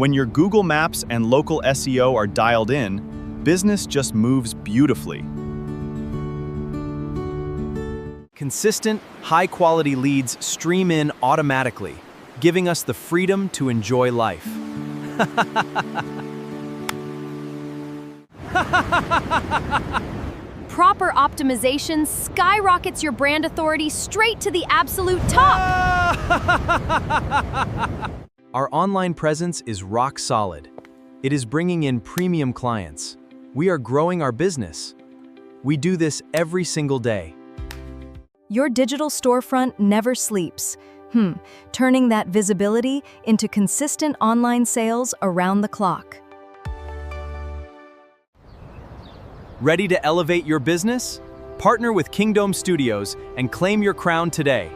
When your Google Maps and local SEO are dialed in, business just moves beautifully. Consistent, high-quality leads stream in automatically, giving us the freedom to enjoy life. Proper optimization skyrockets your brand authority straight to the absolute top. Our online presence is rock solid. It is bringing in premium clients. We are growing our business. We do this every single day. Your digital storefront never sleeps. Turning that visibility into consistent online sales around the clock. Ready to elevate your business? Partner with Kingdome Studios and claim your crown today.